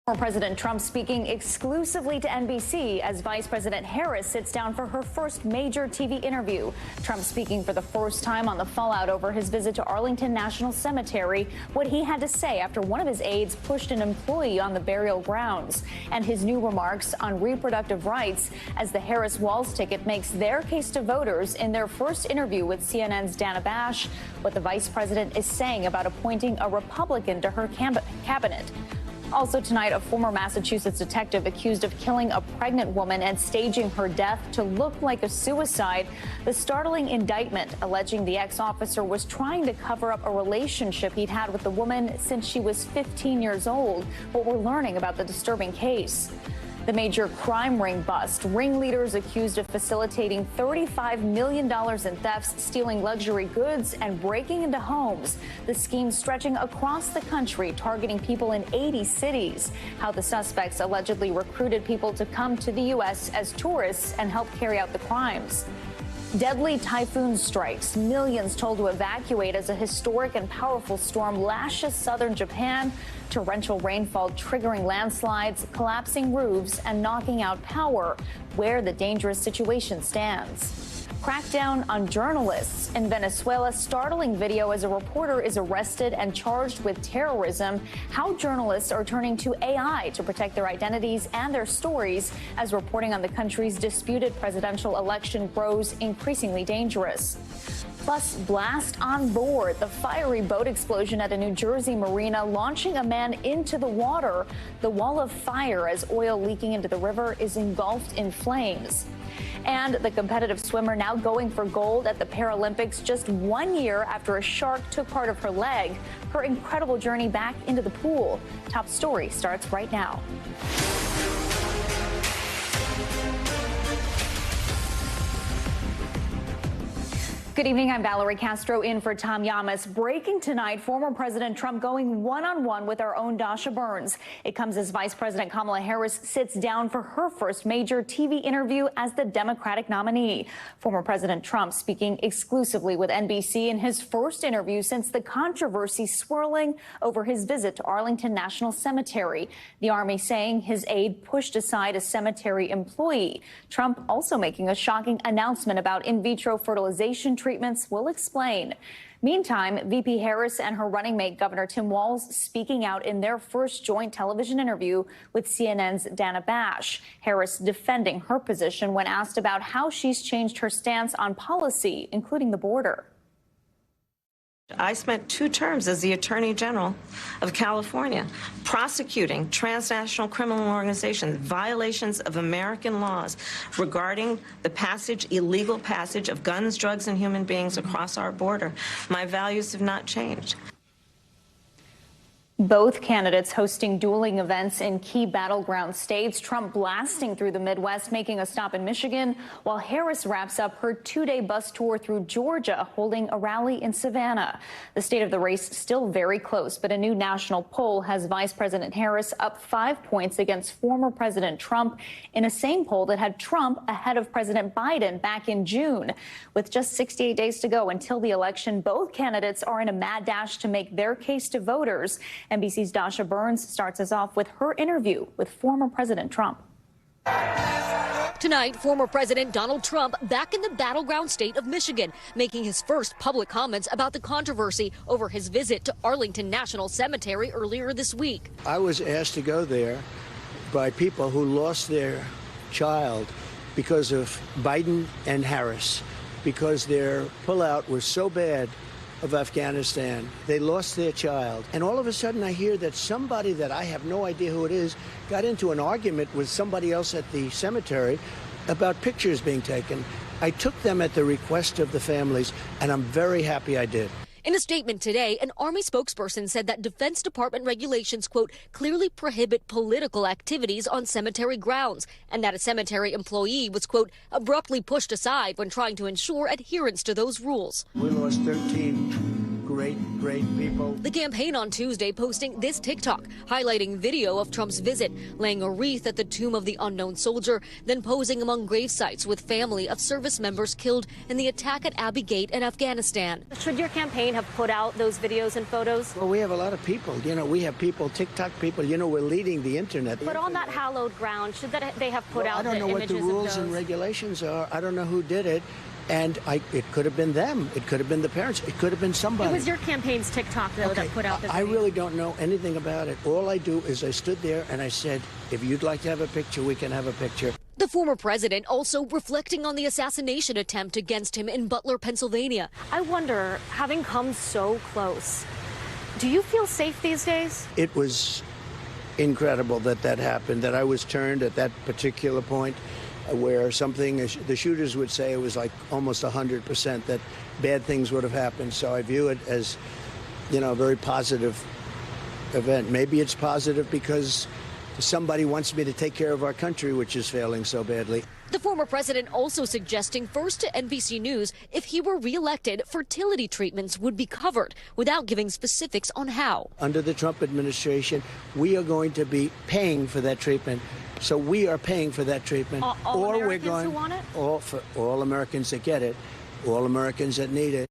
Former President Trump speaking exclusively to NBC as Vice President Harris sits down for her first major TV interview. Trump speaking for the first time on the fallout over his visit to Arlington National Cemetery, what he had to say after one of his aides pushed an employee on the burial grounds, and his new remarks on reproductive rights as the Harris-Walz ticket makes their case to voters in their first interview with CNN's Dana Bash, what the vice president is saying about appointing a Republican to her cabinet. Also tonight, a former Massachusetts detective accused of killing a pregnant woman and staging her death to look like a suicide. The startling indictment alleging the ex-officer was trying to cover up a relationship he'd had with the woman since she was 15 years old. What we're learning about the disturbing case. The major crime ring bust. Ringleaders accused of facilitating $35 million in thefts, stealing luxury goods, and breaking into homes. The scheme stretching across the country, targeting people in 80 cities. How the suspects allegedly recruited people to come to the U.S. as tourists and help carry out the crimes. Deadly typhoon strikes. Millions told to evacuate as a historic and powerful storm lashes southern Japan. Torrential rainfall triggering landslides, collapsing roofs, and knocking out power, where the dangerous situation stands. Crackdown on journalists. In Venezuela, startling video as a reporter is arrested and charged with terrorism. How journalists are turning to AI to protect their identities and their stories as reporting on the country's disputed presidential election grows increasingly dangerous. Plus, blast on board. The fiery boat explosion at a New Jersey marina launching a man into the water. The wall of fire as oil leaking into the river is engulfed in flames. And the competitive swimmer now going for gold at the Paralympics just 1 year after a shark took part of her leg. Her incredible journey back into the pool. Top story starts right now. Good evening. I'm Valerie Castro in for Tom Llamas. Breaking tonight, former President Trump going one-on-one with our own Dasha Burns. It comes as Vice President Kamala Harris sits down for her first major TV interview as the Democratic nominee. Former President Trump speaking exclusively with NBC in his first interview since the controversy swirling over his visit to Arlington National Cemetery. The Army saying his aide pushed aside a cemetery employee. Trump also making a shocking announcement about in vitro fertilization treatments. Will explain. Meantime, VP Harris and her running mate, Governor Tim Walz, speaking out in their first joint television interview with CNN's Dana Bash. Harris defending her position when asked about how she's changed her stance on policy, including the border. I spent 2 terms as the Attorney General of California, prosecuting transnational criminal organizations, violations of American laws regarding the illegal passage of guns, drugs, and human beings across our border. My values have not changed. Both candidates hosting dueling events in key battleground states. Trump blasting through the Midwest, making a stop in Michigan, while Harris wraps up her 2-day bus tour through Georgia, holding a rally in Savannah. The state of the race still very close, but a new national poll has Vice President Harris up 5 points against former President Trump in a same poll that had Trump ahead of President Biden back in June. With just 68 days to go until the election, both candidates are in a mad dash to make their case to voters. NBC's Dasha Burns starts us off with her interview with former President Trump. Tonight, former President Donald Trump back in the battleground state of Michigan, making his first public comments about the controversy over his visit to Arlington National Cemetery earlier this week. I was asked to go there by people who lost their child because of Biden and Harris, because their pullout was so bad of Afghanistan. They lost their child. And all of a sudden I hear that somebody that I have no idea who it is got into an argument with somebody else at the cemetery about pictures being taken. I took them at the request of the families, and I'm very happy I did. In a statement today, an Army spokesperson said that Defense Department regulations, quote, clearly prohibit political activities on cemetery grounds, and that a cemetery employee was, quote, abruptly pushed aside when trying to ensure adherence to those rules. We lost 13 who great people. The campaign on Tuesday posting this TikTok, highlighting video of Trump's visit, laying a wreath at the tomb of the unknown soldier, then posing among grave sites with family of service members killed in the attack at Abbey Gate in Afghanistan. Should your campaign have put out those videos and photos? Well, we have a lot of people. You know, we have people, TikTok people. You know, we're leading the internet. But on that hallowed ground, should they have put out the images of those? I don't know what the rules and regulations are. I don't know who did it. And it could have been them. It could have been the parents. It could have been somebody. It was your campaign's TikTok, though, that put out the video. I really don't know anything about it. All I do is I stood there and I said, if you'd like to have a picture, we can have a picture. The former president also reflecting on the assassination attempt against him in Butler, Pennsylvania. I wonder, having come so close, do you feel safe these days? It was incredible that happened, that I was turned at that particular point, where something, the shooters would say it was like almost 100% that bad things would have happened. So I view it as, you know, a very positive event. Maybe it's positive because somebody wants me to take care of our country, which is failing so badly. The former president also suggesting first to NBC News if he were reelected, fertility treatments would be covered without giving specifics on how. Under the Trump administration, we are going to be paying for that treatment. So we are paying for that treatment. All Americans who want it? For all Americans that get it, all Americans that need it.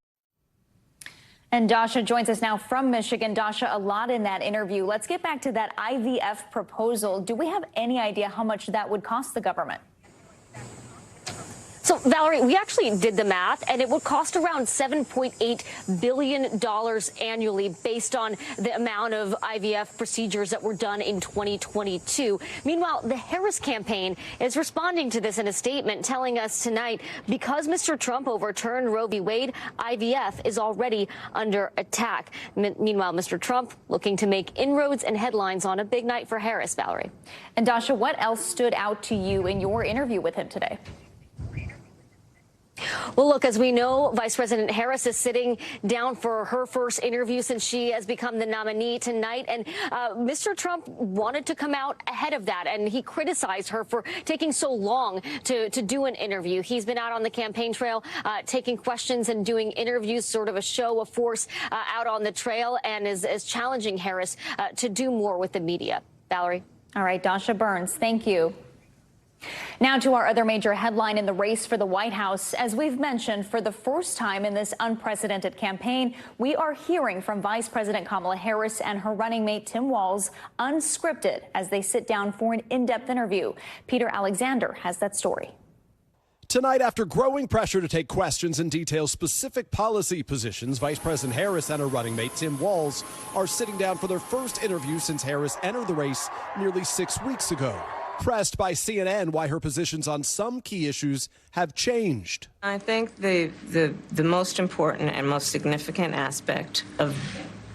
And Dasha joins us now from Michigan. Dasha, a lot in that interview. Let's get back to that IVF proposal. Do we have any idea how much that would cost the government? So, Valerie, we actually did the math, and it would cost around $7.8 billion annually based on the amount of IVF procedures that were done in 2022. Meanwhile, the Harris campaign is responding to this in a statement, telling us tonight, because Mr. Trump overturned Roe v. Wade, IVF is already under attack. Meanwhile, Mr. Trump looking to make inroads and headlines on a big night for Harris, Valerie. And Dasha, what else stood out to you in your interview with him today? Well, look, as we know, Vice President Harris is sitting down for her first interview since she has become the nominee tonight. And Mr. Trump wanted to come out ahead of that, and he criticized her for taking so long to do an interview. He's been out on the campaign trail taking questions and doing interviews, sort of a show of force out on the trail, and is challenging Harris to do more with the media. Valerie. All right, Dasha Burns, thank you. Now to our other major headline in the race for the White House. As we've mentioned, for the first time in this unprecedented campaign, we are hearing from Vice President Kamala Harris and her running mate Tim Walz unscripted as they sit down for an in-depth interview. Peter Alexander has that story. Tonight, after growing pressure to take questions and detail specific policy positions, Vice President Harris and her running mate Tim Walz are sitting down for their first interview since Harris entered the race nearly 6 weeks ago. Pressed by CNN why her positions on some key issues have changed. I think the most important and most significant aspect of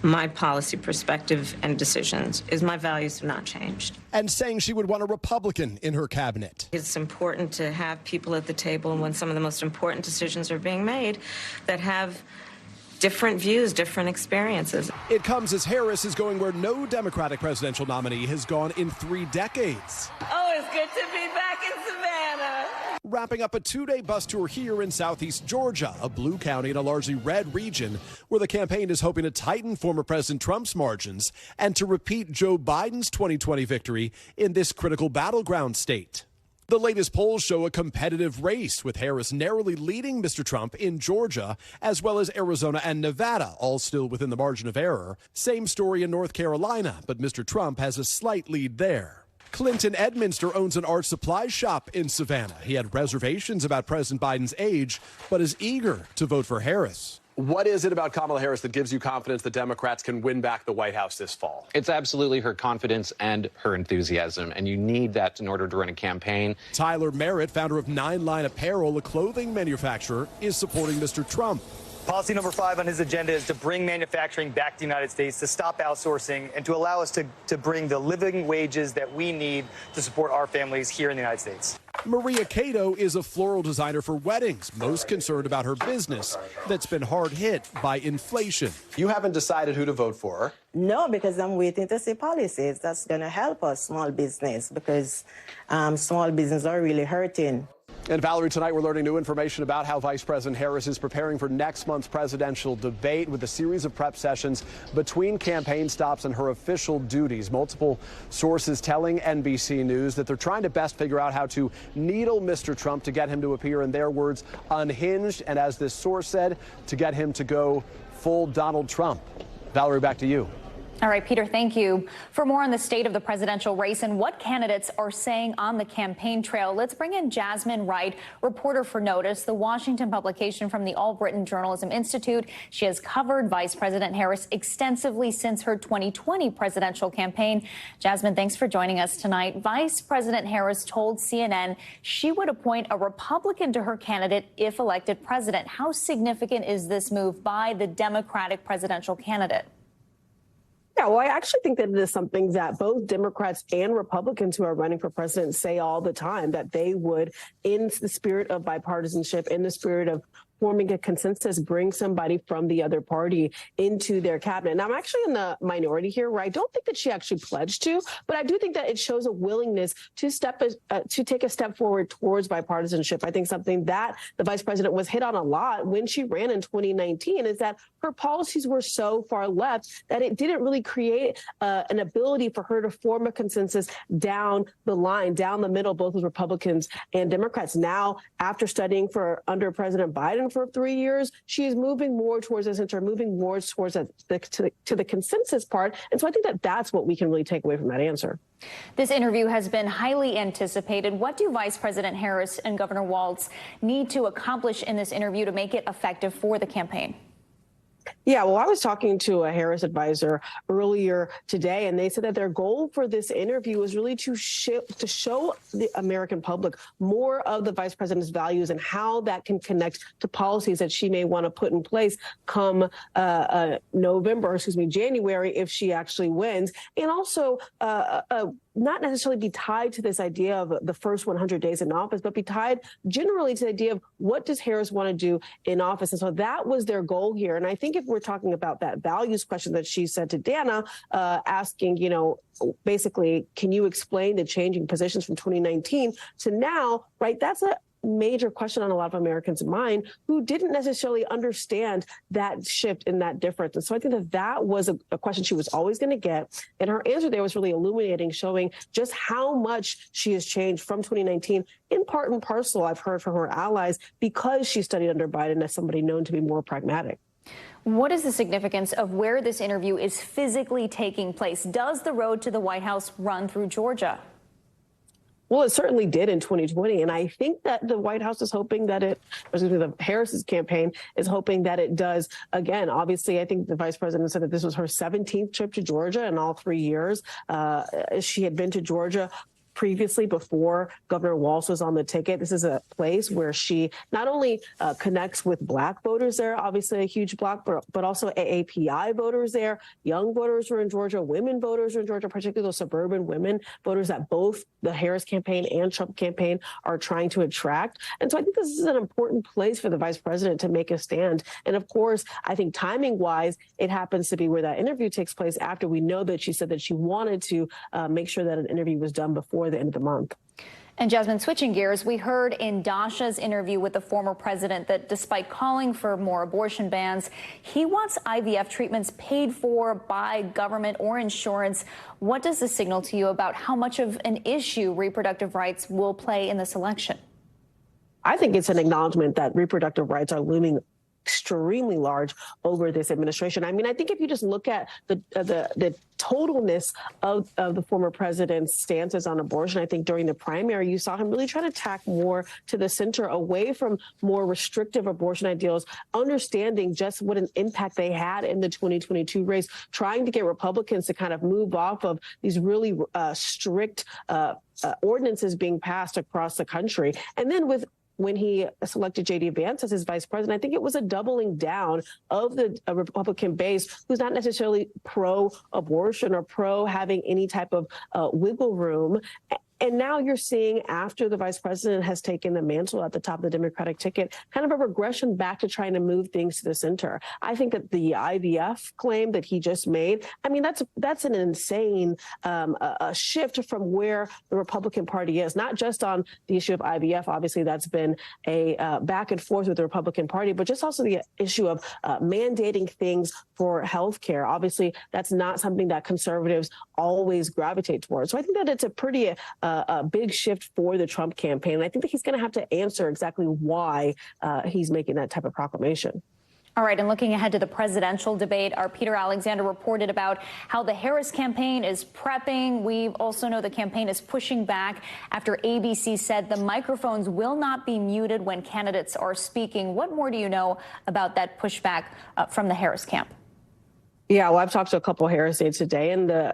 my policy perspective and decisions is my values have not changed. And saying she would want a Republican in her cabinet. It's important to have people at the table when some of the most important decisions are being made that have different views, different experiences. It comes as Harris is going where no Democratic presidential nominee has gone in 3 decades. Oh, it's good to be back in Savannah. Wrapping up a 2-day bus tour here in southeast Georgia, a blue county in a largely red region, where the campaign is hoping to tighten former President Trump's margins and to repeat Joe Biden's 2020 victory in this critical battleground state. The latest polls show a competitive race, with Harris narrowly leading Mr. Trump in Georgia, as well as Arizona and Nevada, all still within the margin of error. Same story in North Carolina, but Mr. Trump has a slight lead there. Clinton Edminster owns an art supply shop in Savannah. He had reservations about President Biden's age, but is eager to vote for Harris. What is it about Kamala Harris that gives you confidence that Democrats can win back the White House this fall? It's absolutely her confidence and her enthusiasm, and you need that in order to run a campaign. Tyler Merritt, founder of 9 Line Apparel, a clothing manufacturer, is supporting Mr. Trump. Policy number 5 on his agenda is to bring manufacturing back to the United States, to stop outsourcing, and to allow us to bring the living wages that we need to support our families here in the United States. Maria Cato is a floral designer for weddings, most concerned about her business that's been hard hit by inflation. You haven't decided who to vote for. No, because I'm waiting to see policies that's going to help us, small business, because small business are really hurting. And Valerie, tonight we're learning new information about how Vice President Harris is preparing for next month's presidential debate with a series of prep sessions between campaign stops and her official duties. Multiple sources telling NBC News that they're trying to best figure out how to needle Mr. Trump to get him to appear, in their words, unhinged, and as this source said, to get him to go full Donald Trump. Valerie, back to you. All right, Peter, thank you. For more on the state of the presidential race and what candidates are saying on the campaign trail, let's bring in Jasmine Wright, reporter for Notice, the Washington publication from the All Britain Journalism Institute. She has covered Vice President Harris extensively since her 2020 presidential campaign. Jasmine, thanks for joining us tonight. Vice President Harris told CNN she would appoint a Republican to her candidate if elected president. How significant is this move by the Democratic presidential candidate? Yeah, well, I actually think that it is something that both Democrats and Republicans who are running for president say all the time, that they would, in the spirit of bipartisanship, in the spirit of forming a consensus, bring somebody from the other party into their cabinet. And I'm actually in the minority here, where I don't think that she actually pledged to, but I do think that it shows a willingness to take a step forward towards bipartisanship. I think something that the vice president was hit on a lot when she ran in 2019 is that her policies were so far left that it didn't really create an ability for her to form a consensus down the line, down the middle, both with Republicans and Democrats. Now, after studying under President Biden for 3 years, she is moving more towards the center, moving more towards the consensus part. And so I think that that's what we can really take away from that answer. This interview has been highly anticipated. What do Vice President Harris and Governor Walz need to accomplish in this interview to make it effective for the campaign? Yeah, well, I was talking to a Harris advisor earlier today, and they said that their goal for this interview was really to show the American public more of the vice president's values and how that can connect to policies that she may want to put in place come January, if she actually wins, and also not necessarily be tied to this idea of the first 100 days in office, but be tied generally to the idea of what does Harris want to do in office. And so that was their goal here. And I think if we're talking about that values question that she said to Dana, asking, basically, can you explain the changing positions from 2019 to now, right? That's a major question on a lot of Americans' mind who didn't necessarily understand that shift and that difference. And so I think that that was a question she was always going to get. And her answer there was really illuminating, showing just how much she has changed from 2019, in part and parcel, I've heard from her allies, because she studied under Biden as somebody known to be more pragmatic. What is the significance of where this interview is physically taking place? Does the road to the White House run through Georgia? Well, it certainly did in 2020. And I think that the White House is hoping that the Harris's campaign is hoping that it does again. Obviously, I think the vice president said that this was her 17th trip to Georgia in all 3 years. She had been to Georgia previously before Governor Walz was on the ticket. This is a place where she not only connects with Black voters there, obviously a huge block, but also AAPI voters there. Young voters were in Georgia. Women voters were in Georgia, particularly those suburban women voters that both the Harris campaign and Trump campaign are trying to attract. And so I think this is an important place for the vice president to make a stand. And of course, I think timing wise, it happens to be where that interview takes place after we know that she said that she wanted to make sure that an interview was done before the end of the month. And Jasmine, switching gears, we heard in Dasha's interview with the former president that despite calling for more abortion bans, he wants IVF treatments paid for by government or insurance. What does this signal to you about how much of an issue reproductive rights will play in this election? I think it's an acknowledgement that reproductive rights are looming extremely large over this administration. I mean, I think if you just look at the totalness of the former president's stances on abortion, I think during the primary, you saw him really try to tack more to the center, away from more restrictive abortion ideals, understanding just what an impact they had in the 2022 race, trying to get Republicans to kind of move off of these really strict ordinances being passed across the country. And then when he selected J.D. Vance as his vice president, I think it was a doubling down of the Republican base who's not necessarily pro-abortion or pro having any type of wiggle room. And now you're seeing, after the vice president has taken the mantle at the top of the Democratic ticket, kind of a regression back to trying to move things to the center. I think that the IVF claim that he just made, I mean, that's an insane a shift from where the Republican Party is, not just on the issue of IVF. Obviously, that's been a back and forth with the Republican Party, but just also the issue of mandating things for health care. Obviously, that's not something that conservatives always gravitate towards. So I think that it's a pretty a big shift for the Trump campaign. And I think that he's going to have to answer exactly why he's making that type of proclamation. All right, and looking ahead to the presidential debate, our Peter Alexander reported about how the Harris campaign is prepping. We also know the campaign is pushing back after ABC said the microphones will not be muted when candidates are speaking. What more do you know about that pushback from the Harris camp? Yeah, well, I've talked to a couple of Harris aides today, and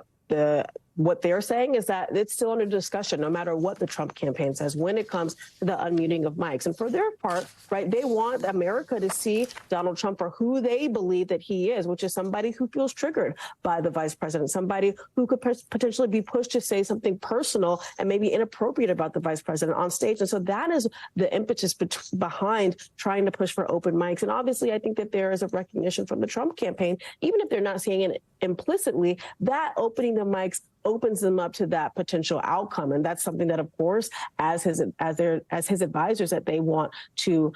what they're saying is that it's still under discussion, no matter what the Trump campaign says, when it comes to the unmuting of mics. And for their part, right, they want America to see Donald Trump for who they believe that he is, which is somebody who feels triggered by the vice president, somebody who could potentially be pushed to say something personal and maybe inappropriate about the vice president on stage. And so that is the impetus behind trying to push for open mics. And obviously, I think that there is a recognition from the Trump campaign, even if they're not saying it implicitly, that opening the mics opens them up to that potential outcome. And that's something that, of course, as his advisors, that they want to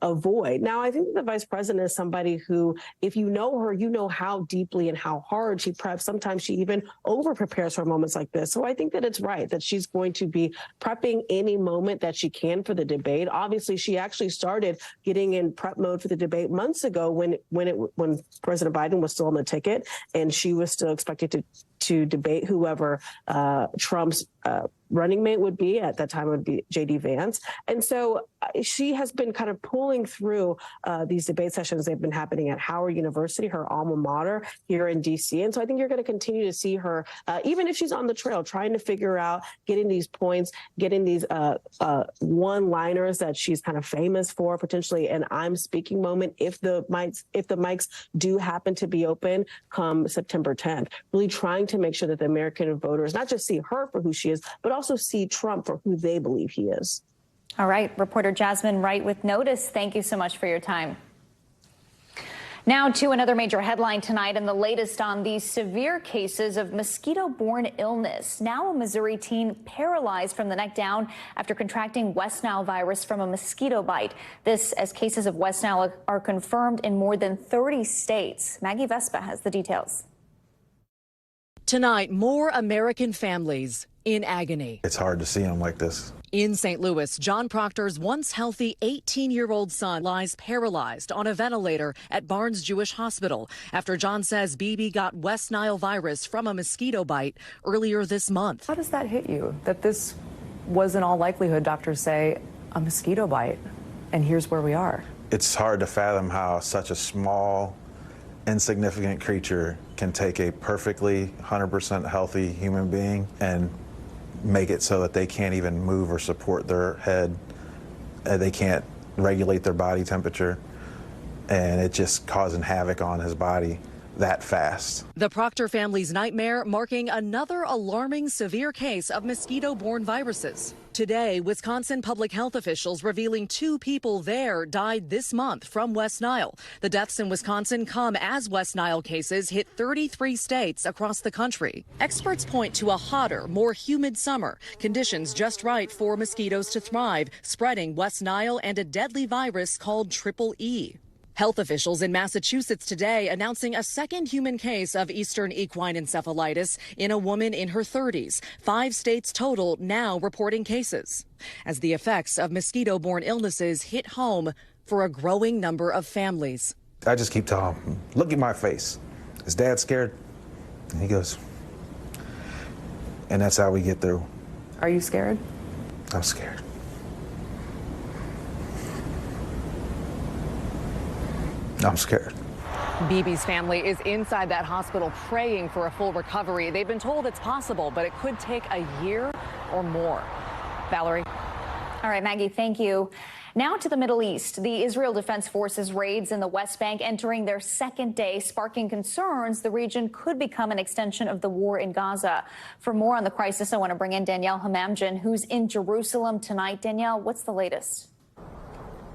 avoid. Now, I think the vice president is somebody who, if you know her, you know how deeply and how hard she preps. Sometimes she even over prepares for moments like this. So I think that it's right that she's going to be prepping any moment that she can for the debate. Obviously, she actually started getting in prep mode for the debate months ago when President Biden was still on the ticket, and she was still expected to debate whoever Trump's running mate would be. At that time, it would be J.D. Vance. And so she has been kind of pulling through these debate sessions. They've been happening at Howard University, her alma mater here in D.C. And so I think you're going to continue to see her, even if she's on the trail, trying to figure out, getting these points, getting these one-liners that she's kind of famous for, potentially an I'm speaking moment if the mics do happen to be open come September 10th. Really trying to make sure that the American voters not just see her for who she is, but also see Trump for who they believe he is. All right, reporter Jasmine Wright with Notice. Thank you so much for your time. Now to another major headline tonight, and the latest on these severe cases of mosquito-borne illness. Now a Missouri teen paralyzed from the neck down after contracting West Nile virus from a mosquito bite. This as cases of West Nile are confirmed in more than 30 states. Maggie Vespa has the details. Tonight, more American families in agony. It's hard to see them like this. In St. Louis, John Proctor's once healthy 18-year-old son lies paralyzed on a ventilator at Barnes Jewish Hospital after John says BB got West Nile virus from a mosquito bite earlier this month. How does that hit you, that this was in all likelihood, doctors say, a mosquito bite, and here's where we are? It's hard to fathom how such a small, insignificant creature can take a perfectly 100% healthy human being and make it so that they can't even move or support their head. They can't regulate their body temperature, and it just causing havoc on his body that fast. The Proctor family's nightmare marking another alarming severe case of mosquito-borne viruses. Today, Wisconsin public health officials revealing 2 people there died this month from West Nile. The deaths in Wisconsin come as West Nile cases hit 33 states across the country. Experts point to a hotter, more humid summer, conditions just right for mosquitoes to thrive, spreading West Nile and a deadly virus called Triple E. Health officials in Massachusetts today announcing a second human case of eastern equine encephalitis in a woman in her 30s. 5 states total now reporting cases, as the effects of mosquito-borne illnesses hit home for a growing number of families. I just keep telling him, look at my face. Is Dad scared? And he goes, and that's how we get through. Are you scared? I'm scared. I'm scared. BB's family is inside that hospital praying for a full recovery. They've been told it's possible, but it could take a year or more. Valerie. All right, Maggie, thank you. Now to the Middle East. The Israel Defense Forces raids in the West Bank entering their second day, sparking concerns the region could become an extension of the war in Gaza. For more on the crisis, I want to bring in Danielle Hamamdin, who's in Jerusalem tonight. Danielle, what's the latest?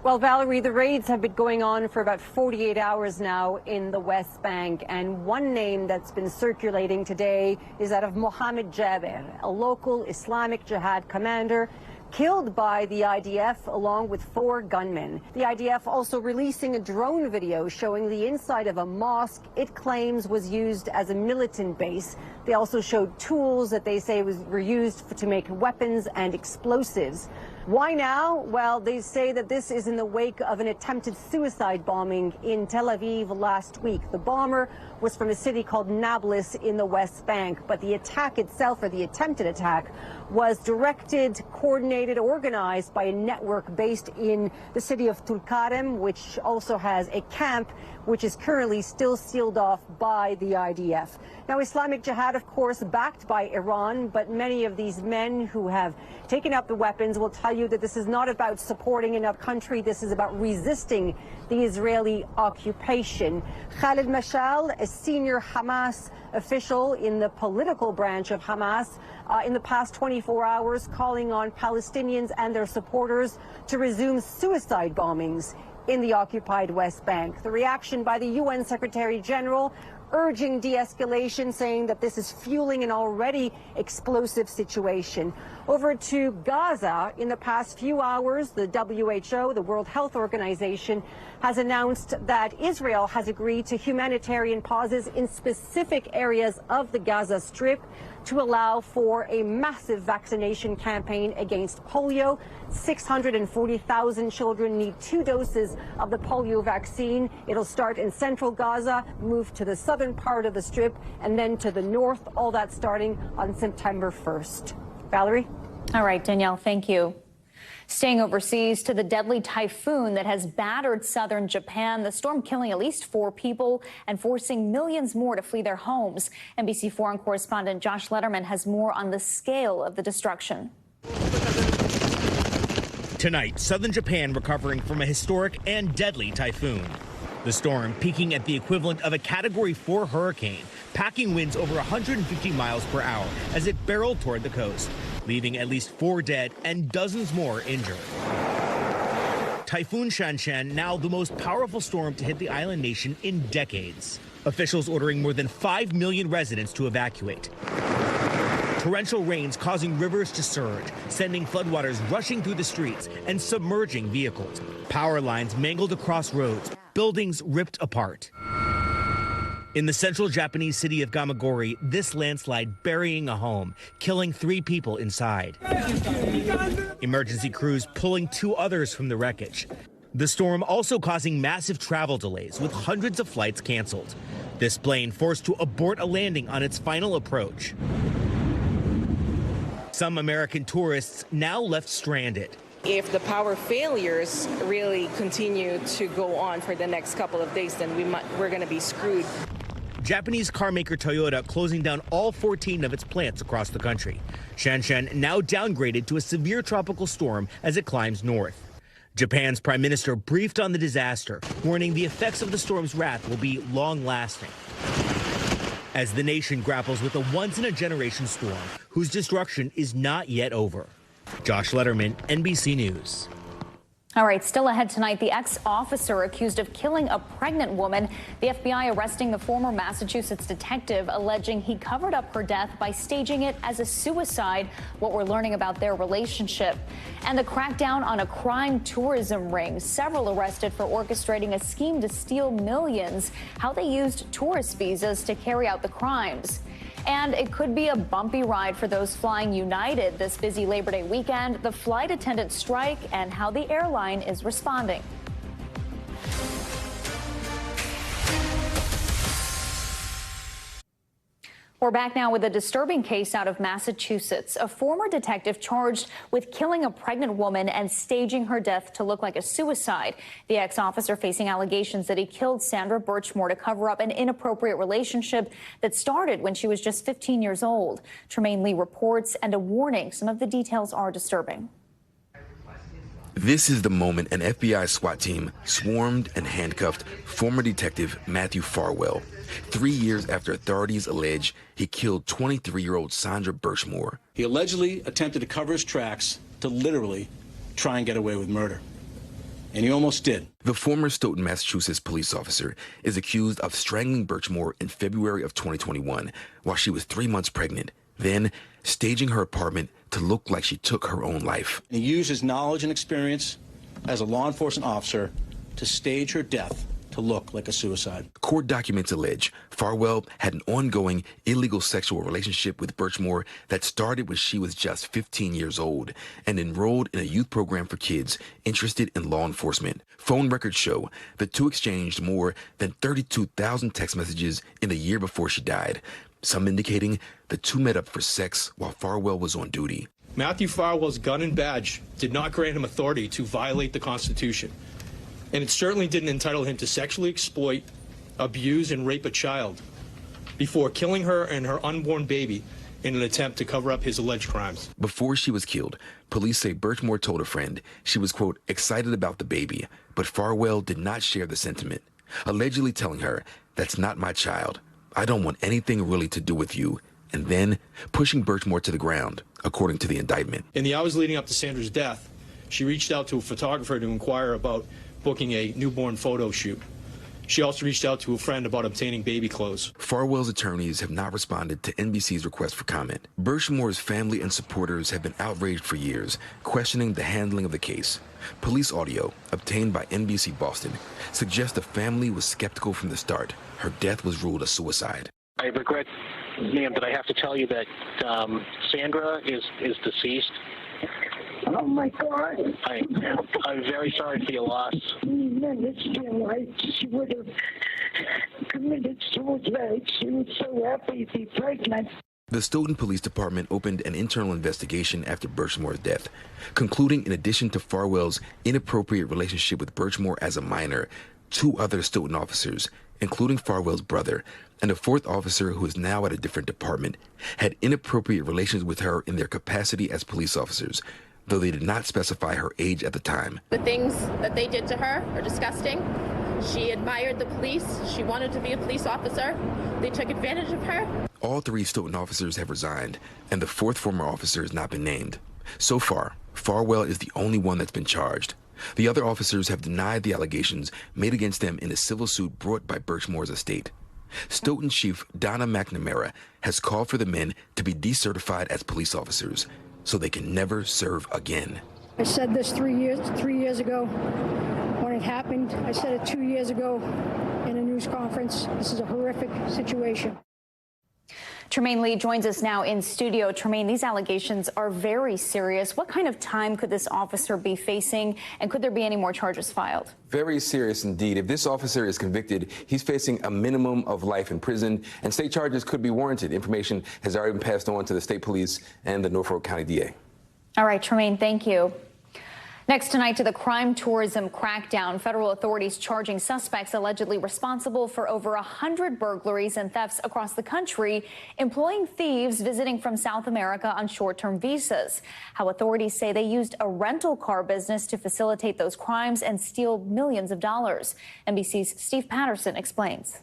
Well, Valerie, the raids have been going on for about 48 hours now in the West Bank, and one name that's been circulating today is that of Mohammed Jaber, a local Islamic Jihad commander killed by the IDF along with 4 gunmen. The IDF also releasing a drone video showing the inside of a mosque it claims was used as a militant base. They also showed tools that they say were used to make weapons and explosives. Why now? Well, they say that this is in the wake of an attempted suicide bombing in Tel Aviv last week. The bomber was from a city called Nablus in the West Bank, but the attack itself, or the attempted attack, was directed, coordinated, organized by a network based in the city of Tulkarem, which also has a camp which is currently still sealed off by the IDF. Now, Islamic Jihad, of course, backed by Iran, but many of these men who have taken up the weapons will tell you that this is not about supporting another country. This is about resisting the Israeli occupation. Khalid Mashal, a senior Hamas official in the political branch of Hamas, in the past 24 hours calling on Palestinians and their supporters to resume suicide bombings in the occupied West Bank. The reaction by the UN Secretary General urging de-escalation, saying that this is fueling an already explosive situation. Over to Gaza, in the past few hours, the WHO, the World Health Organization, has announced that Israel has agreed to humanitarian pauses in specific areas of the Gaza Strip to allow for a massive vaccination campaign against polio. 640,000 children need 2 doses of the polio vaccine. It'll start in central Gaza, move to the southern part of the Strip, and then to the north, all that starting on September 1st. Valerie? All right, Danielle, thank you. Staying overseas to the deadly typhoon that has battered southern Japan, the storm killing at least 4 people and forcing millions more to flee their homes. NBC foreign correspondent Josh Letterman has more on the scale of the destruction. Tonight, southern Japan recovering from a historic and deadly typhoon. The storm peaking at the equivalent of a Category 4 hurricane, packing winds over 150 miles per hour as it barreled toward the coast, leaving at least 4 dead and dozens more injured. Typhoon Shanshan, now the most powerful storm to hit the island nation in decades. Officials ordering more than 5 million residents to evacuate. Torrential rains causing rivers to surge, sending floodwaters rushing through the streets and submerging vehicles. Power lines mangled across roads, buildings ripped apart. In the central Japanese city of Gamagori, this landslide burying a home, killing 3 people inside. Emergency crews pulling 2 others from the wreckage. The storm also causing massive travel delays, with hundreds of flights canceled. This plane forced to abort a landing on its final approach. Some American tourists now left stranded. If the power failures really continue to go on for the next couple of days, then we're going to be screwed. Japanese carmaker Toyota closing down all 14 of its plants across the country. Shanshan now downgraded to a severe tropical storm as it climbs north. Japan's prime minister briefed on the disaster, warning the effects of the storm's wrath will be long-lasting. As the nation grapples with a once-in-a-generation storm whose destruction is not yet over. Josh Letterman, NBC News. All right, still ahead tonight, the ex-officer accused of killing a pregnant woman. The FBI arresting the former Massachusetts detective, alleging he covered up her death by staging it as a suicide. What we're learning about their relationship. And the crackdown on a crime tourism ring. Several arrested for orchestrating a scheme to steal millions. How they used tourist visas to carry out the crimes. And it could be a bumpy ride for those flying United this busy Labor Day weekend, the flight attendant strike, and how the airline is responding. We're back now with a disturbing case out of Massachusetts. A former detective charged with killing a pregnant woman and staging her death to look like a suicide. The ex-officer facing allegations that he killed Sandra Birchmore to cover up an inappropriate relationship that started when she was just 15 years old. Tremaine Lee reports, and a warning, some of the details are disturbing. This is the moment an FBI SWAT team swarmed and handcuffed former detective Matthew Farwell 3 years after authorities allege he killed 23-year-old Sandra Birchmore. He allegedly attempted to cover his tracks to literally try and get away with murder. And he almost did. The former Stoughton, Massachusetts police officer is accused of strangling Birchmore in February of 2021 while she was 3 months pregnant, then staging her apartment to look like she took her own life. He used his knowledge and experience as a law enforcement officer to stage her death to look like a suicide. Court documents allege Farwell had an ongoing illegal sexual relationship with Birchmore that started when she was just 15 years old and enrolled in a youth program for kids interested in law enforcement. Phone records show the two exchanged more than 32,000 text messages in the year before she died, some indicating the two met up for sex while Farwell was on duty. Matthew Farwell's gun and badge did not grant him authority to violate the Constitution. And it certainly didn't entitle him to sexually exploit, abuse, and rape a child before killing her and her unborn baby in an attempt to cover up his alleged crimes. Before she was killed, police say Birchmore told a friend she was, quote, excited about the baby, but Farwell did not share the sentiment, allegedly telling her, that's not my child. I don't want anything really to do with you, and then pushing Birchmore to the ground, according to the indictment. In the hours leading up to Sandra's death, she reached out to a photographer to inquire about booking a newborn photo shoot. She also reached out to a friend about obtaining baby clothes. Farwell's attorneys have not responded to NBC's request for comment. Birchmore's family and supporters have been outraged for years, questioning the handling of the case. Police audio, obtained by NBC Boston, suggests the family was skeptical from the start. Her death was ruled a suicide. I regret, ma'am, that I have to tell you that Sandra is deceased. Oh, my God. I'm very sorry for your loss. She would have committed suicide. She was so happy to be pregnant. The Stoughton Police Department opened an internal investigation after Birchmore's death, concluding in addition to Farwell's inappropriate relationship with Birchmore as a minor, 2 other Stoughton officers, including Farwell's brother, and a 4th officer who is now at a different department, had inappropriate relations with her in their capacity as police officers, though they did not specify her age at the time. The things that they did to her are disgusting. She admired the police. She wanted to be a police officer. They took advantage of her. All 3 Stoughton officers have resigned, and the 4th former officer has not been named. So far, Farwell is the only one that's been charged. The other officers have denied the allegations made against them in a civil suit brought by Birchmore's estate. Stoughton Chief Donna McNamara has called for the men to be decertified as police officers so they can never serve again. I said this 3 years ago when it happened. I said it 2 years ago in a news conference. This is a horrific situation. Tremaine Lee joins us now in studio. Tremaine, these allegations are very serious. What kind of time could this officer be facing, and could there be any more charges filed? Very serious indeed. If this officer is convicted, he's facing a minimum of life in prison, and state charges could be warranted. Information has already been passed on to the state police and the Norfolk County DA. All right, Tremaine, thank you. Next tonight to the crime tourism crackdown. Federal authorities charging suspects allegedly responsible for over 100 burglaries and thefts across the country, employing thieves visiting from South America on short-term visas. How authorities say they used a rental car business to facilitate those crimes and steal millions of dollars. NBC's Steve Patterson explains.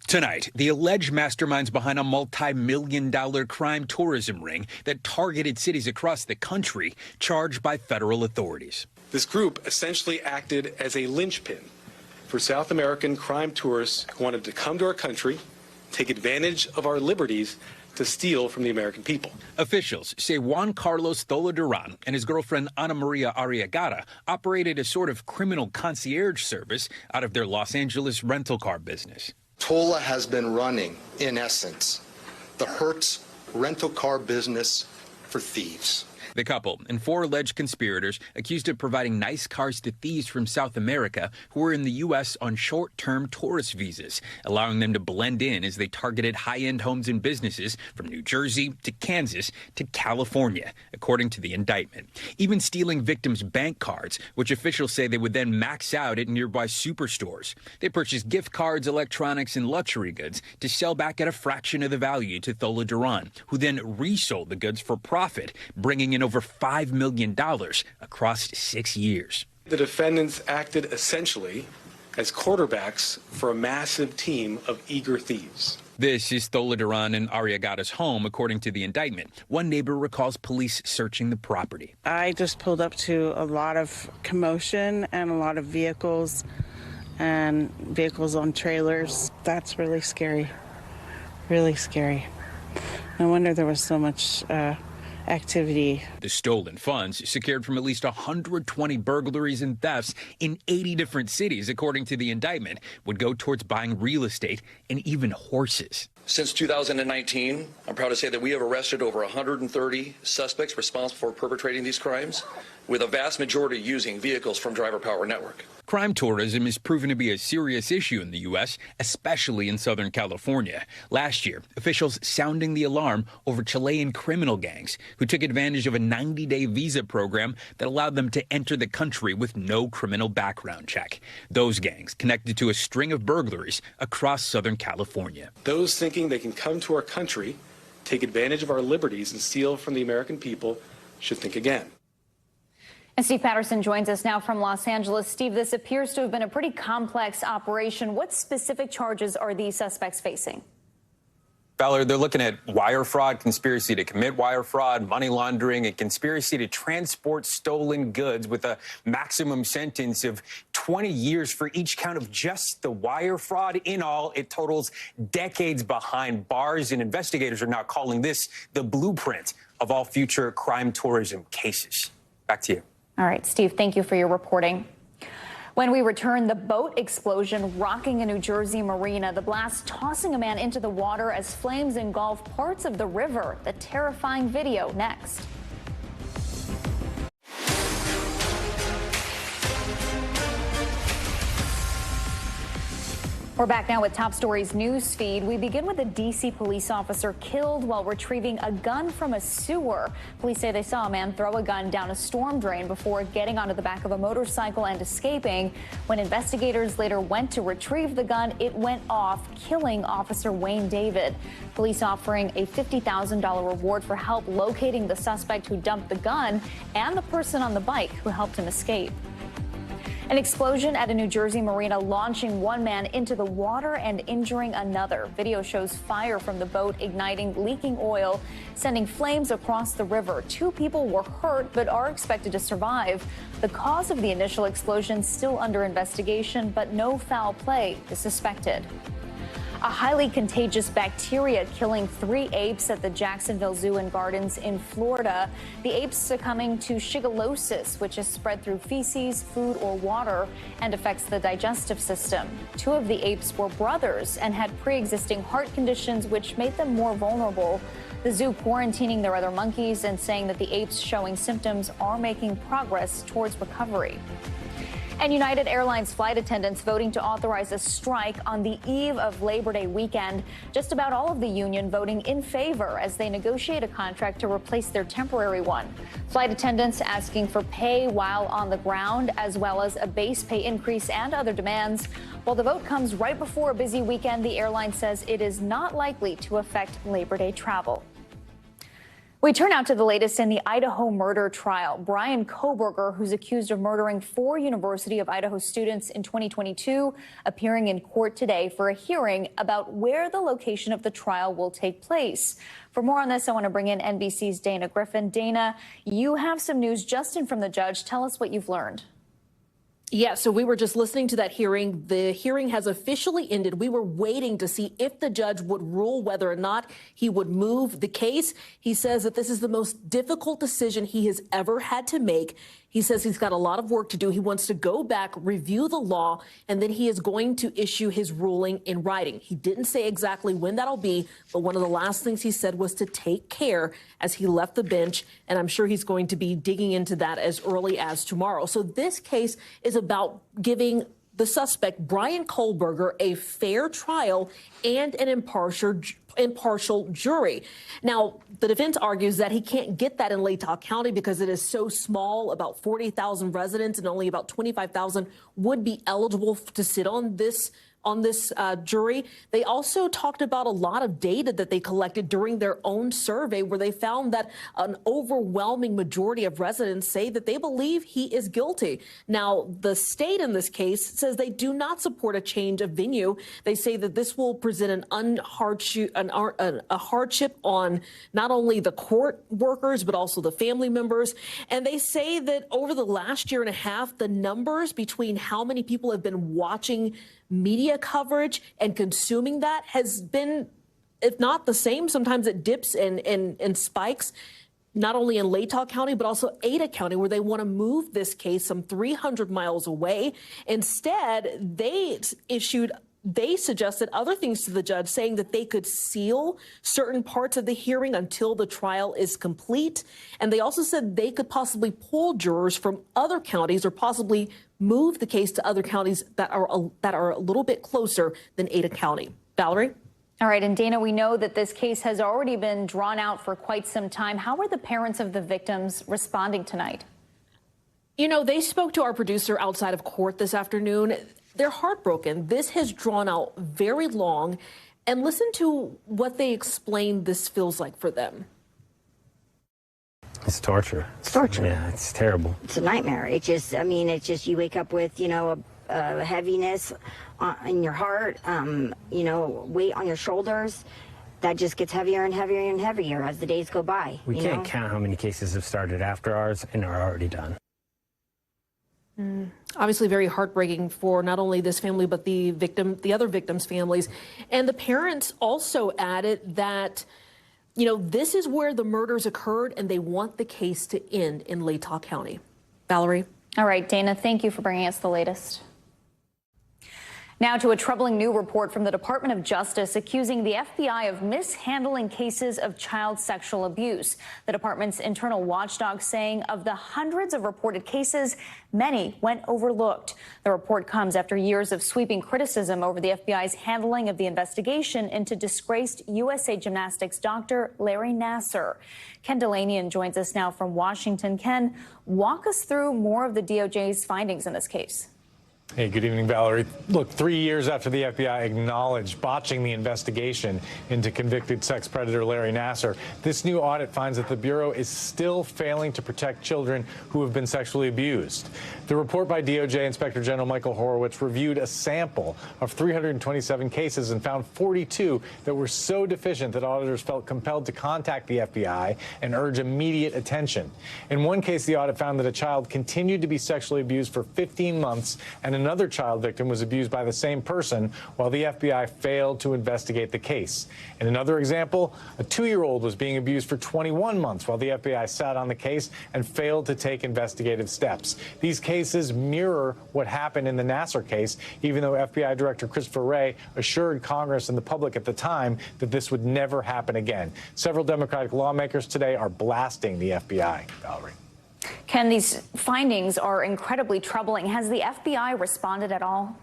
Tonight, the alleged masterminds behind a multi-million-dollar crime tourism ring that targeted cities across the country, charged by federal authorities. This group essentially acted as a linchpin for South American crime tourists who wanted to come to our country, take advantage of our liberties to steal from the American people. Officials say Juan Carlos Thola Duran and his girlfriend Ana Maria Arriagada operated a sort of criminal concierge service out of their Los Angeles rental car business. Tola has been running, in essence, the Hertz rental car business for thieves. The couple and 4 alleged conspirators accused of providing nice cars to thieves from South America who were in the U.S. on short-term tourist visas, allowing them to blend in as they targeted high-end homes and businesses from New Jersey to Kansas to California, according to the indictment. Even stealing victims' bank cards, which officials say they would then max out at nearby superstores. They purchased gift cards, electronics, and luxury goods to sell back at a fraction of the value to Thola Duran, who then resold the goods for profit, bringing in in over $5 million across 6 years. The defendants acted essentially as quarterbacks for a massive team of eager thieves. This is Thola Duran and Arriagada's home, according to the indictment. One neighbor recalls police searching the property. I just pulled up to a lot of commotion and a lot of vehicles and vehicles on trailers. That's really scary. Really scary. No wonder there was so much activity. The stolen funds, secured from at least 120 burglaries and thefts in 80 different cities, according to the indictment, would go towards buying real estate and even horses. Since 2019, I'm proud to say that we have arrested over 130 suspects responsible for perpetrating these crimes, with a vast majority using vehicles from Driver Power Network. Crime tourism is proven to be a serious issue in the U.S., especially in Southern California. Last year, officials sounding the alarm over Chilean criminal gangs who took advantage of a 90-day visa program that allowed them to enter the country with no criminal background check. Those gangs connected to a string of burglaries across Southern California. Those thinking they can come to our country, take advantage of our liberties, and steal from the American people should think again. And Steve Patterson joins us now from Los Angeles. Steve, this appears to have been a pretty complex operation. What specific charges are these suspects facing? Ballard, they're looking at wire fraud, conspiracy to commit wire fraud, money laundering, and conspiracy to transport stolen goods, with a maximum sentence of 20 years for each count of just the wire fraud. In all, it totals decades behind bars, and investigators are now calling this the blueprint of all future crime tourism cases. Back to you. All right, Steve, thank you for your reporting. When we return, the boat explosion rocking a New Jersey marina, the blast tossing a man into the water as flames engulf parts of the river. The terrifying video next. We're back now with Top Stories news feed. We begin with a D.C. police officer killed while retrieving a gun from a sewer. Police say they saw a man throw a gun down a storm drain before getting onto the back of a motorcycle and escaping. When investigators later went to retrieve the gun, it went off, killing Officer Wayne David. Police offering a $50,000 reward for help locating the suspect who dumped the gun and the person on the bike who helped him escape. An explosion at a New Jersey marina launching one man into the water and injuring another. Video shows fire from the boat igniting leaking oil, sending flames across the river. 2 people were hurt but are expected to survive. The cause of the initial explosion still under investigation, but no foul play is suspected. A highly contagious bacteria killing 3 apes at the Jacksonville Zoo and Gardens in Florida. The apes succumbing to shigellosis, which is spread through feces, food, or water and affects the digestive system. 2 of the apes were brothers and had pre-existing heart conditions, which made them more vulnerable. The zoo quarantining their other monkeys and saying that the apes showing symptoms are making progress towards recovery. And United Airlines flight attendants voting to authorize a strike on the eve of Labor Day weekend. Just about all of the union voting in favor as they negotiate a contract to replace their temporary one. Flight attendants asking for pay while on the ground, as well as a base pay increase and other demands. While the vote comes right before a busy weekend, the airline says it is not likely to affect Labor Day travel. We turn now to the latest in the Idaho murder trial. Brian Kohberger, who's accused of murdering 4 University of Idaho students in 2022, appearing in court today for a hearing about where the location of the trial will take place. For more on this, I want to bring in NBC's Dana Griffin. Dana, you have some news just in from the judge. Tell us what you've learned. Yeah, so we were just listening to that hearing. The hearing has officially ended. We were waiting to see if the judge would rule whether or not he would move the case. He says that this is the most difficult decision he has ever had to make. He says he's got a lot of work to do. He wants to go back, review the law, and then he is going to issue his ruling in writing. He didn't say exactly when that'll be, but one of the last things he said was to take care as he left the bench, and I'm sure he's going to be digging into that as early as tomorrow. So this case is about giving the suspect, Brian Kohberger, a fair trial and an impartial jury. Now, the defense argues that he can't get that in Latah County because it is so small, about 40,000 residents, and only about 25,000 would be eligible to sit on on this jury. They also talked about a lot of data that they collected during their own survey, where they found that an overwhelming majority of residents say that they believe he is guilty. Now, the state in this case says they do not support a change of venue. They say that this will present a hardship on not only the court workers, but also the family members. And they say that over the last year and a half, the numbers between how many people have been watching media coverage and consuming that has been, if not the same, sometimes it dips and spikes, not only in Latah County, but also Ada County, where they want to move this case some 300 miles away. Instead, they suggested other things to the judge, saying that they could seal certain parts of the hearing until the trial is complete. And they also said they could possibly pull jurors from other counties or possibly move the case to other counties that are a little bit closer than Ada County. Valerie? All right. And Dana, we know that this case has already been drawn out for quite some time. How are the parents of the victims responding tonight? You know, they spoke to our producer outside of court this afternoon. They're heartbroken. This has drawn out very long. And listen to what they explained this feels like for them. It's torture. It's torture. Yeah, it's terrible. It's a nightmare. It's just you wake up with, a heaviness in your heart, weight on your shoulders. That just gets heavier and heavier and heavier as the days go by. We can't count how many cases have started after ours and are already done. Obviously very heartbreaking for not only this family, but the other victims' families. And the parents also added that, this is where the murders occurred and they want the case to end in Latah County. Valerie? All right, Dana, thank you for bringing us the latest. Now to a troubling new report from the Department of Justice accusing the FBI of mishandling cases of child sexual abuse. The department's internal watchdog saying of the hundreds of reported cases, many went overlooked. The report comes after years of sweeping criticism over the FBI's handling of the investigation into disgraced USA Gymnastics doctor Larry Nassar. Ken Delanian joins us now from Washington. Ken, walk us through more of the DOJ's findings in this case. Hey, good evening, Valerie. Look, 3 years after the FBI acknowledged botching the investigation into convicted sex predator Larry Nassar, this new audit finds that the Bureau is still failing to protect children who have been sexually abused. The report by DOJ Inspector General Michael Horowitz reviewed a sample of 327 cases and found 42 that were so deficient that auditors felt compelled to contact the FBI and urge immediate attention. In one case, the audit found that a child continued to be sexually abused for 15 months and another child victim was abused by the same person while the FBI failed to investigate the case. In another example, a 2-year-old was being abused for 21 months while the FBI sat on the case and failed to take investigative steps. These cases mirror what happened in the Nassar case, even though FBI Director Christopher Wray assured Congress and the public at the time that this would never happen again. Several Democratic lawmakers today are blasting the FBI. Valerie. Ken, these findings are incredibly troubling. Has the FBI responded at all?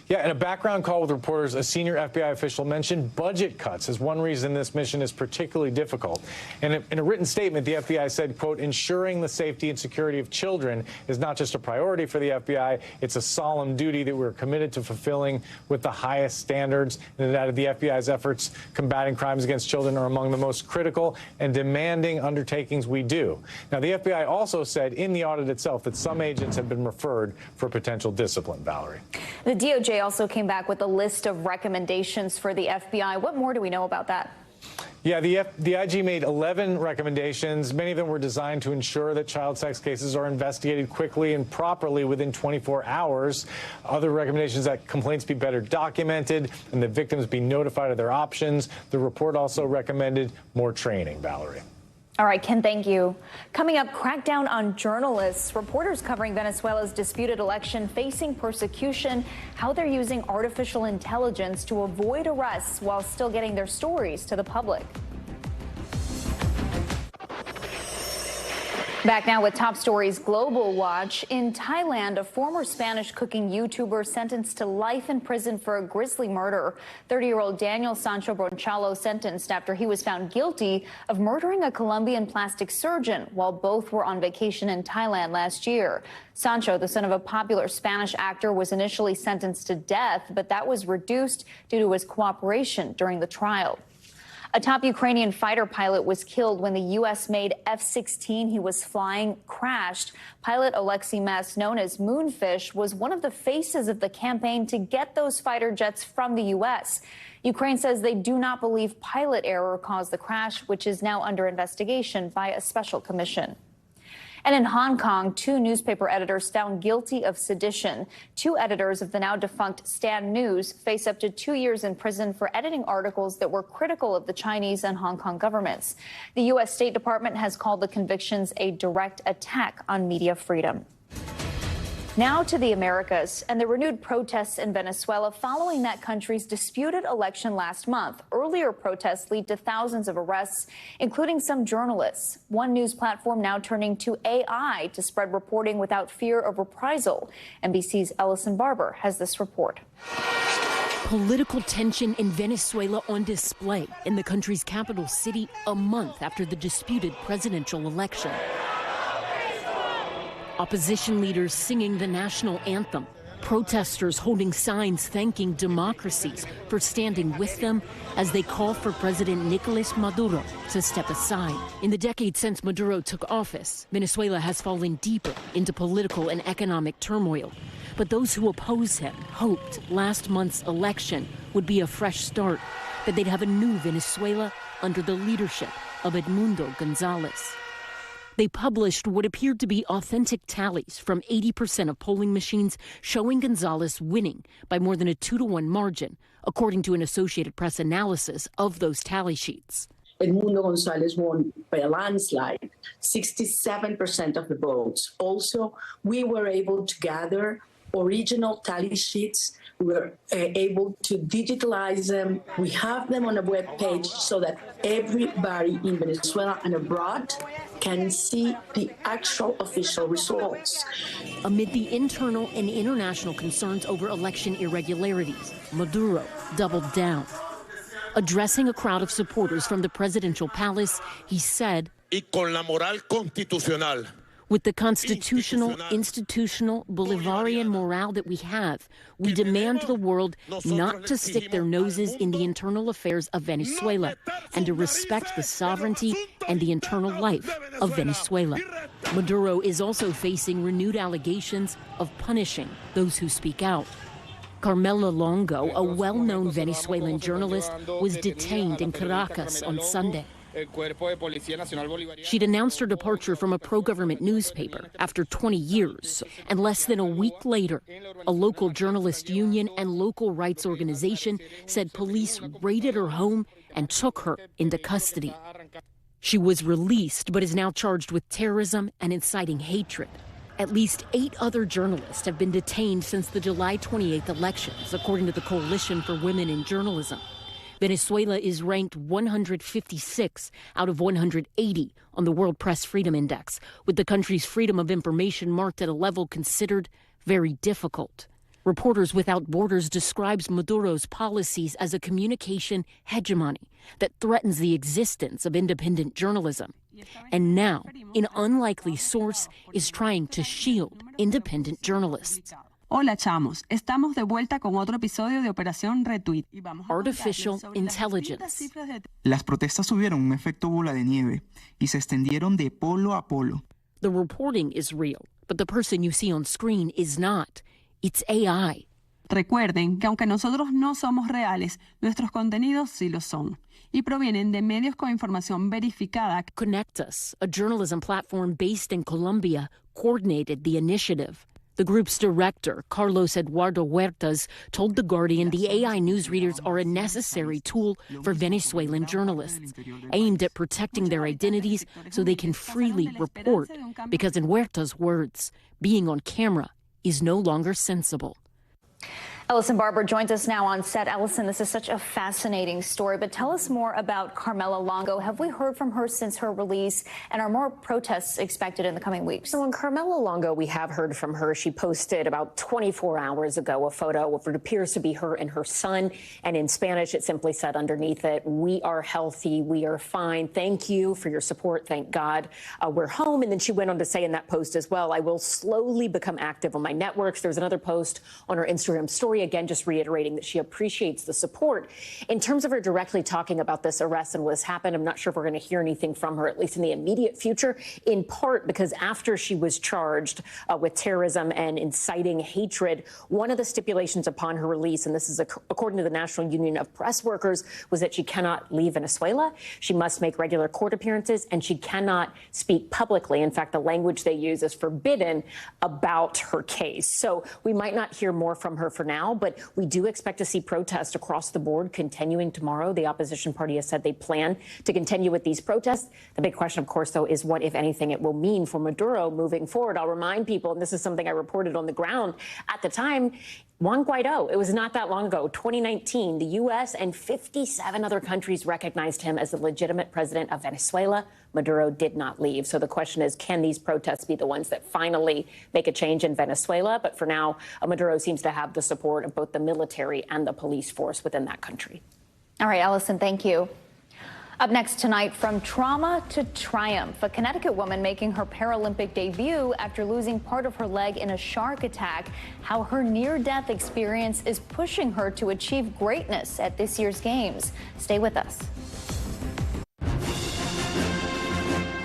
Yeah, in a background call with reporters, a senior FBI official mentioned budget cuts as one reason this mission is particularly difficult. And in a written statement, the FBI said, quote, ensuring the safety and security of children is not just a priority for the FBI, it's a solemn duty that we're committed to fulfilling with the highest standards. And it added the FBI's efforts combating crimes against children are among the most critical and demanding undertakings we do. Now, the FBI also said in the audit itself that some agents have been referred for potential discipline, Valerie. The DOJ also came back with a list of recommendations for the FBI. What more do we know about that? Yeah, the IG made 11 recommendations. Many of them were designed to ensure that child sex cases are investigated quickly and properly within 24 hours. Other recommendations that complaints be better documented and that victims be notified of their options. The report also recommended more training, Valerie. All right, Ken, thank you. Coming up, crackdown on journalists. Reporters covering Venezuela's disputed election facing persecution, how they're using artificial intelligence to avoid arrests while still getting their stories to the public. Back now with Top Stories Global Watch. In Thailand, a former Spanish cooking YouTuber sentenced to life in prison for a grisly murder. 30-year-old Daniel Sancho Bronchalo sentenced after he was found guilty of murdering a Colombian plastic surgeon while both were on vacation in Thailand last year. Sancho, the son of a popular Spanish actor, was initially sentenced to death, but that was reduced due to his cooperation during the trial. A top Ukrainian fighter pilot was killed when the U.S.-made F-16 he was flying crashed. Pilot Alexei Mess, known as Moonfish, was one of the faces of the campaign to get those fighter jets from the U.S. Ukraine says they do not believe pilot error caused the crash, which is now under investigation by a special commission. And in Hong Kong, 2 newspaper editors found guilty of sedition. 2 editors of the now defunct Stand News face up to 2 years in prison for editing articles that were critical of the Chinese and Hong Kong governments. The U.S. State Department has called the convictions a direct attack on media freedom. Now to the Americas and the renewed protests in Venezuela following that country's disputed election last month. Earlier protests lead to thousands of arrests, including some journalists. One news platform now turning to AI to spread reporting without fear of reprisal. NBC's Ellison Barber has this report. Political tension in Venezuela on display in the country's capital city a month after the disputed presidential election. Opposition leaders singing the national anthem, protesters holding signs thanking democracies for standing with them as they call for President Nicolas Maduro to step aside. In the decade since Maduro took office, Venezuela has fallen deeper into political and economic turmoil. But those who oppose him hoped last month's election would be a fresh start, that they'd have a new Venezuela under the leadership of Edmundo Gonzalez. They published what appeared to be authentic tallies from 80% of polling machines showing Gonzalez winning by more than a 2-to-1 margin, according to an Associated Press analysis of those tally sheets. Edmundo Gonzalez won by a landslide, 67% of the votes. Also, we were able to gather original tally sheets. We were able to digitalize them. We have them on a web page so that everybody in Venezuela and abroad can see the actual official results. Amid the internal and international concerns over election irregularities, Maduro doubled down. Addressing a crowd of supporters from the presidential palace, he said, "Y con la moral constitucional." With the constitutional, institutional, Bolivarian morale that we have, we demand the world not to stick their noses in the internal affairs of Venezuela and to respect the sovereignty and the internal life of Venezuela. Maduro is also facing renewed allegations of punishing those who speak out. Carmela Longo, a well-known Venezuelan journalist, was detained in Caracas on Sunday. She'd announced her departure from a pro-government newspaper after 20 years, and less than a week later, a local journalist union and local rights organization said police raided her home and took her into custody. She was released, but is now charged with terrorism and inciting hatred. At least 8 other journalists have been detained since the July 28th elections, according to the Coalition for Women in Journalism. Venezuela is ranked 156 out of 180 on the World Press Freedom Index, with the country's freedom of information marked at a level considered very difficult. Reporters Without Borders describes Maduro's policies as a communication hegemony that threatens the existence of independent journalism. And now, an unlikely source is trying to shield independent journalists. Hola, chamos. Estamos de vuelta con otro episodio de Operación Retweet. Artificial intelligence. Las protestas tuvieron un efecto bola de nieve y se extendieron de polo a polo. The reporting is real, but the person you see on screen is not. It's AI. Recuerden que aunque nosotros no somos reales, nuestros contenidos sí lo son y provienen de medios con información verificada. Connect Us, a journalism platform based in Colombia, coordinated the initiative. The group's director, Carlos Eduardo Huertas, told The Guardian the AI newsreaders are a necessary tool for Venezuelan journalists, aimed at protecting their identities so they can freely report, because in Huertas' words, being on camera is no longer sensible. Ellison Barber joins us now on set. Ellison, this is such a fascinating story, but tell us more about Carmela Longo. Have we heard from her since her release, and are more protests expected in the coming weeks? So on Carmela Longo, we have heard from her. She posted about 24 hours ago a photo of what appears to be her and her son, and in Spanish it simply said underneath it, "We are healthy, we are fine. Thank you for your support. Thank God we're home." And then she went on to say in that post as well, "I will slowly become active on my networks." There's another post on her Instagram story, again, just reiterating that she appreciates the support. In terms of her directly talking about this arrest and what's happened, I'm not sure if we're going to hear anything from her, at least in the immediate future, in part because after she was charged with terrorism and inciting hatred, one of the stipulations upon her release, and this is according to the National Union of Press Workers, was that she cannot leave Venezuela, she must make regular court appearances, and she cannot speak publicly. In fact, the language they use is forbidden about her case. So we might not hear more from her for now, but we do expect to see protests across the board continuing tomorrow. The opposition party has said they plan to continue with these protests. The big question, of course, though, is what, if anything, it will mean for Maduro moving forward. I'll remind people, and this is something I reported on the ground at the time, Juan Guaido, it was not that long ago, 2019, the U.S. and 57 other countries recognized him as the legitimate president of Venezuela. Maduro did not leave. So the question is, can these protests be the ones that finally make a change in Venezuela? But for now, Maduro seems to have the support of both the military and the police force within that country. All right, Ellison, thank you. Up next tonight, from trauma to triumph, a Connecticut woman making her Paralympic debut after losing part of her leg in a shark attack, how her near-death experience is pushing her to achieve greatness at this year's Games. Stay with us.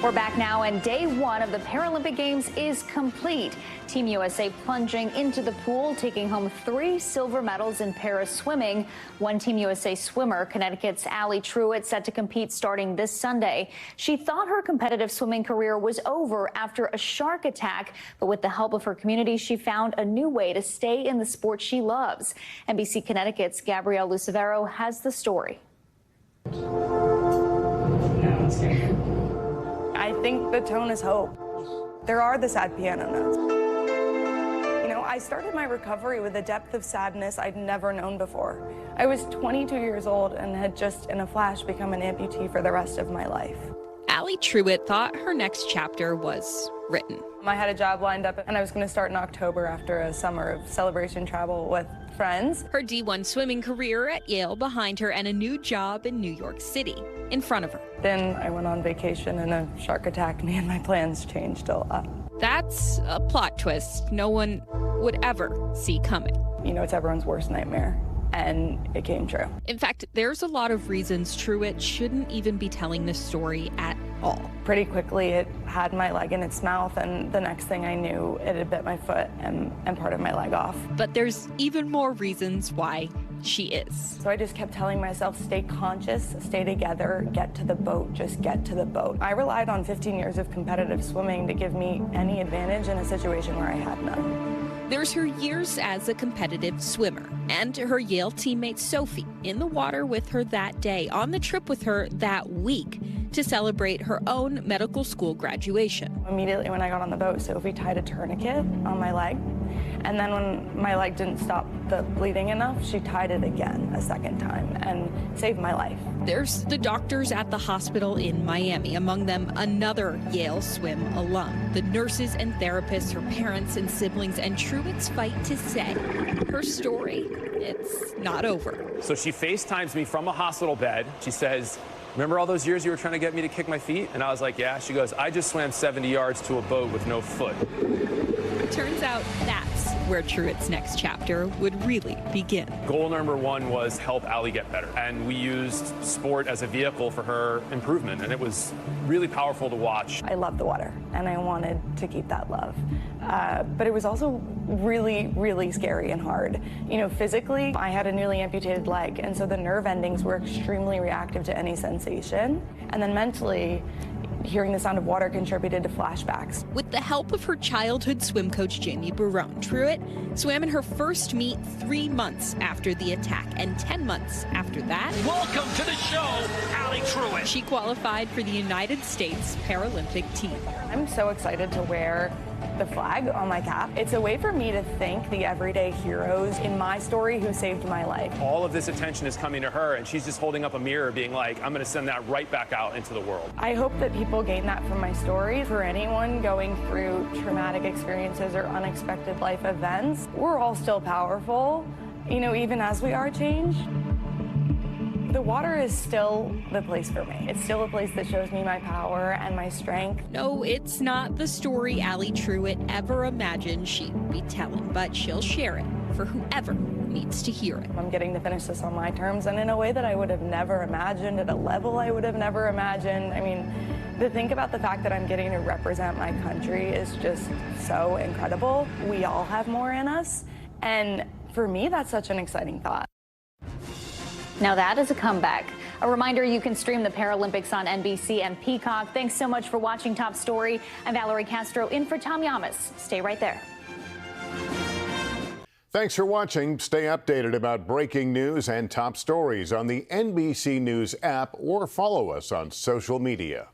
We're back now, and day one of the Paralympic Games is complete. Team USA plunging into the pool, taking home 3 silver medals in para swimming. One Team USA swimmer, Connecticut's Allie Truitt, set to compete starting this Sunday. She thought her competitive swimming career was over after a shark attack, but with the help of her community, she found a new way to stay in the sport she loves. NBC Connecticut's Gabrielle Lucevero has the story. I think the tone is hope. There are the sad piano notes. You know, I started my recovery with a depth of sadness I'd never known before. I was 22 years old and had just in a flash become an amputee for the rest of my life. Allie Truitt thought her next chapter was written. I had a job lined up and I was going to start in October after a summer of celebration travel with friends. Her D1 swimming career at Yale behind her and a new job in New York City in front of her. Then I went on vacation and a shark attacked me and my plans changed a lot. That's a plot twist no one would ever see coming. You know, it's everyone's worst nightmare. And it came true. In fact, there's a lot of reasons Truitt shouldn't even be telling this story at all. Pretty quickly, it had my leg in its mouth, and the next thing I knew, it had bit my foot and part of my leg off. But there's even more reasons why she is. So I just kept telling myself, stay conscious, stay together, get to the boat, just get to the boat. I relied on 15 years of competitive swimming to give me any advantage in a situation where I had none. There's her years as a competitive swimmer and her Yale teammate Sophie in the water with her that day, on the trip with her that week to celebrate her own medical school graduation. Immediately when I got on the boat, Sophie tied a tourniquet on my leg. And then when my leg didn't stop the bleeding enough, she tied it again a second time and saved my life. There's the doctors at the hospital in Miami, among them another Yale swim alum, the nurses and therapists, her parents and siblings, and Truitt's fight to say her story, it's not over. So she FaceTimes me from a hospital bed. She says, remember all those years you were trying to get me to kick my feet? And I was like, yeah. She goes, I just swam 70 yards to a boat with no foot. Turns out that's where Truitt's next chapter would really begin. Goal number one was help Allie get better. And we used sport as a vehicle for her improvement. And it was really powerful to watch. I love the water, and I wanted to keep that love. But it was also really, really scary and hard. You know, physically, I had a newly amputated leg, and so the nerve endings were extremely reactive to any sensation. And then mentally, hearing the sound of water contributed to flashbacks. With the help of her childhood swim coach, Jamie Barone, Truitt swam in her first meet 3 months after the attack, and 10 months after that. Welcome to the show, Allie Truitt. She qualified for the United States Paralympic team. I'm so excited to wear the flag on my cap. It's a way for me to thank the everyday heroes in my story who saved my life. All of this attention is coming to her, and she's just holding up a mirror being like, I'm going to send that right back out into the world. I hope that people gain that from my story. For anyone going through traumatic experiences or unexpected life events, we're all still powerful, you know, even as we are changed. The water is still the place for me. It's still a place that shows me my power and my strength. No, it's not the story Allie Truitt ever imagined she'd be telling, but she'll share it for whoever needs to hear it. I'm getting to finish this on my terms and in a way that I would have never imagined, at a level I would have never imagined. I mean, to think about the fact that I'm getting to represent my country is just so incredible. We all have more in us, and for me, that's such an exciting thought. Now that is a comeback. A reminder, you can stream the Paralympics on NBC and Peacock. Thanks so much for watching Top Story. I'm Valerie Castro in for Tom Llamas. Stay right there. Thanks for watching. Stay updated about breaking news and top stories on the NBC News app or follow us on social media.